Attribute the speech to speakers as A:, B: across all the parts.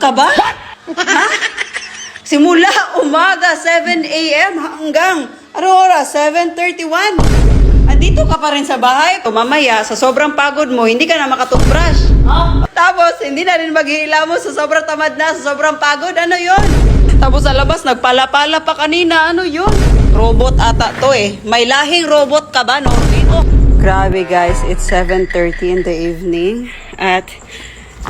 A: ka ba? Ha? Simula umaga 7 a.m. hanggang anong oras? 7:31. Andito ka pa rin sa bahay. O mamaya, sa sobrang pagod mo, hindi ka na makatoothbrush. Tapos, hindi na rin maghihila mo sa sobrang tamad na, sa sobrang pagod. Ano yon? Tapos sa labas, nagpala-pala pa kanina. Ano yon? Robot ata to eh. May lahing robot ka ba, Norby? Oh. Grabe guys, it's 7:30 in the evening. At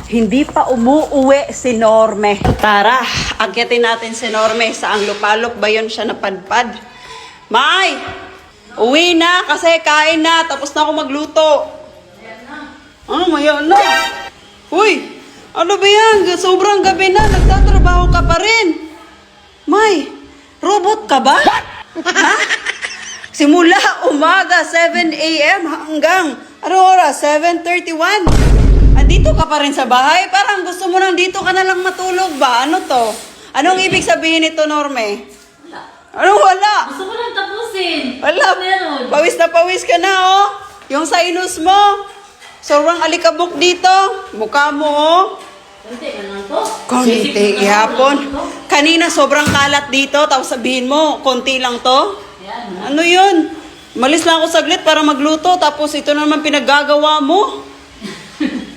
A: hindi pa umuuwi si Norme. Tara, akyatin natin si Norme. Sa ang lupalop ba yun siya napadpad? May! Uwi na kasi kain na. Tapos na ako magluto. Ano, maya na. Uy, ano ba yan? Sobrang gabi na. Nagtatrabaho ka pa rin. May, robot ka ba? Ha? Simula umaga 7 a.m. hanggang anong oras? 7:31. Andito ka pa rin sa bahay? Parang gusto mo nang dito ka na lang matulog ba? Ano to? Anong ibig sabihin nito, Norme?
B: Wala.
A: Anong wala?
B: Gusto ko lang tapusin.
A: Wala.
B: Meron.
A: Pawis na pawis ka na, oh. Yung sinus mo. Sobrang alikabok dito. Mukha mo, oh.
B: Kunti ka lang to.
A: Konti, ihapon. Kanina sobrang kalat dito. Tapos sabihin mo, konti lang to.
B: Yan.
A: Ano yun? Malis lang ako saglit para magluto. Tapos ito na naman pinaggagawa mo.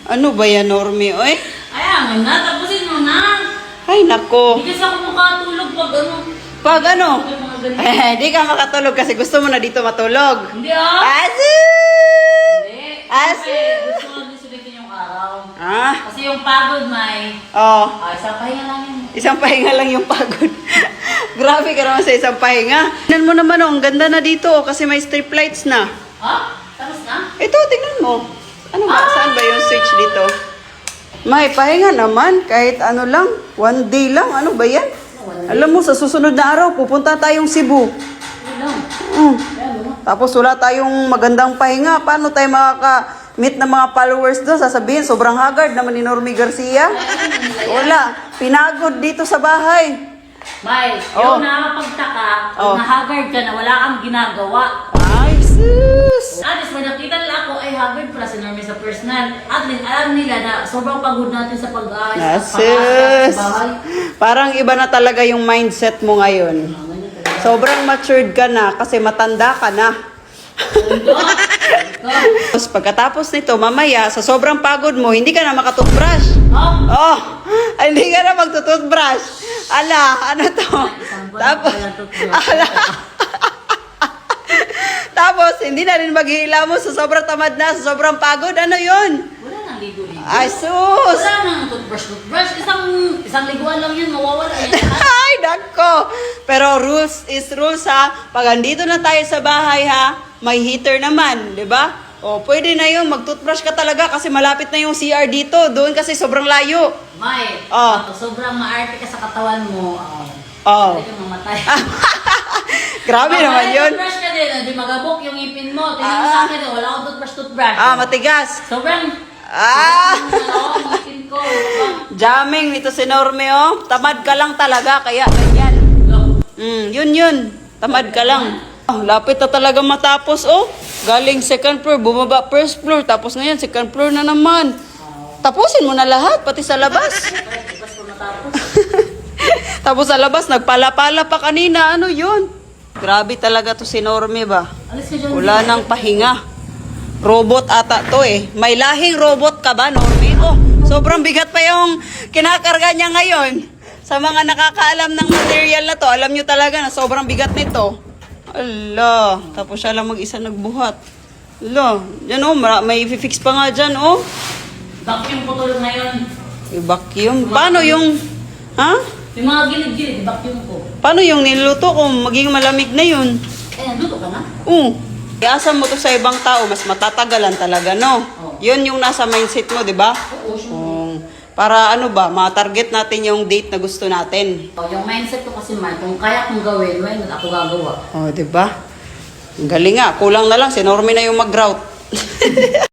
A: Ano ba yan, Normie? Oy?
B: Ayan na, tapusin mo na.
A: Ay, nako.
B: Hindi kasi ako makatulog pag ano.
A: Pag ano?
B: Yung mga ganyan.
A: Di ka makatulog kasi gusto mo na dito matulog.
B: Hindi ah.
A: Asus!
B: Hindi.
A: Asus!
B: Siyempre, gusto ko din sulitin yung araw.
A: Ah?
B: Kasi yung pagod, may.
A: Oh.
B: Isang pahinga lang yun.
A: Isang pahinga lang yung pagod. Grabe ka naman sa isang pahinga. Tingnan mo naman, oh, ang ganda na dito, oh, kasi may strip lights na.
B: Ha? Tapos na?
A: Ito, tingnan mo. Ano ba? Saan ba yung switch dito? May pahinga naman, kahit ano lang, 1 day lang. Ano ba yan? Alam mo, sa susunod na araw, pupunta tayong Cebu.
B: Hindi lang.
A: Mm.
B: Ayan mo.
A: Tapos wala tayong magandang pahinga. Paano tayo makaka-meet ng mga followers doon? Sasabihin, sobrang haggard naman ni Normie Garcia. Wala. Pinagod dito sa bahay.
B: May,
A: Oh.
B: yung nakakapagtaka,
A: Oh.
B: pag na-haggard ka na, wala kang ginagawa.
A: Ay, sus!
B: At least may nakita nila ako ay haggard pala si Normie sa personal. At least alam nila na sobrang pagod natin sa pag-aayos at pag-aayos
A: Sus!
B: sa bahay.
A: Parang iba na talaga yung mindset mo ngayon. Sobrang matured ka na kasi matanda ka na. Tapos pagkatapos nito, mamaya, sa sobrang pagod mo, hindi ka na makatoothbrush. Oh, hindi ka na magtutoothbrush. Ala, ano to? Tapos, ala. Tapos, hindi na rin maghihila mo sa sobrang tamad na, sa sobrang pagod. Ano yun?
B: Wala nang ligo-ligo.
A: Ay, sus!
B: Wala nang toothbrush. Isang liguan lang yun, mawawala yan.
A: Ay, nako! Pero rules is rules, ha? Pag andito na tayo sa bahay, ha? May heater naman, di ba? O, pwede na yun. Mag-toothbrush ka talaga kasi malapit na yung CR dito. Doon kasi sobrang layo.
B: May,
A: Oh.
B: sobrang maarte ka sa katawan mo.
A: Oh.
B: Pwede kang mamatay.
A: Grabe naman yun.
B: Toothbrush ka din, di magabok yung ipin mo. Tingnan mo sa akin, wala akong toothbrush.
A: Matigas.
B: Sobrang,
A: Ah!
B: ang ipin ko.
A: Jamming nito si Norme, oh. Tamad ka lang talaga, kaya ganyan. Yun. Tamad ka lang. Lapit na talaga matapos, oh. Galing second floor, bumaba first floor, tapos ngayon second floor na naman. Tapusin mo na lahat, pati sa labas.
B: Tapos ko matapos.
A: Tapos sa labas, nagpala-pala pa kanina. Ano yun? Grabe talaga to si Norme ba?
B: Alis ka dyan.
A: Wala nang pahinga. Robot ata to eh. May lahing robot ka ba, Norme? Oh, sobrang bigat pa yung kinakarga niya ngayon. Sa mga nakakaalam ng material na to, alam nyo talaga na sobrang bigat nito. Ala, tapos siya lang mag-isa nagbuhat. Ala, yan oh, may fix pa nga dyan oh.
B: Vacuum ko tulog ngayon.
A: I-vacuum. Paano yung, ha?
B: Yung mga gilid-gilid, vacuum ko.
A: Paano yung niluto kung maging malamig na yun?
B: Nandito ka na?
A: Iasa mo to sa ibang tao, mas matatagalan talaga, no?
B: Oo.
A: Yun yung nasa mindset mo, di ba?
B: Oo, sure.
A: Para ano ba, ma-target natin yung date na gusto natin.
B: Yung mindset ko kasi, Mark, kung kaya kong gawin, why not ako gagawa?
A: Oh, di ba? Ang galing nga, kulang na lang, si Normie na yung mag-route.